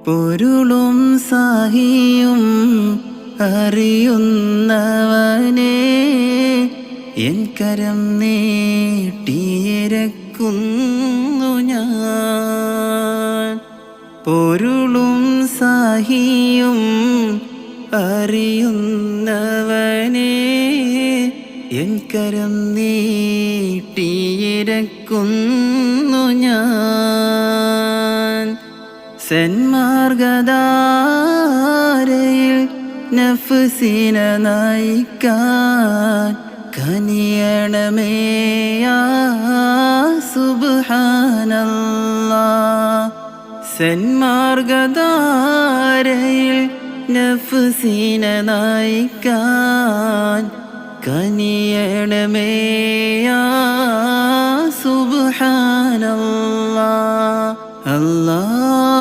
പൊരുളും സാഹിയും അറിയുന്നവനെ എൻ കരം നീട്ടിയിരക്കുന്നു ഞാൻ. പൊരുളും സാഹിയും അറിയുന്നവനെ എൻ കരം നീട്ടിയിരക്കുന്നു ഞാൻ. സന്മാർഗധാരയിൽ നഫ്സിനെ നയിക്കാൻ കനിയണമേ യാ സുബ്ഹാനല്ലാഹ്. സന്മാർഗധാരയിൽ നഫ്സിനെ നയിക്കാൻ കനിയണമേ യാ സുബ്ഹാനല്ലാഹ്.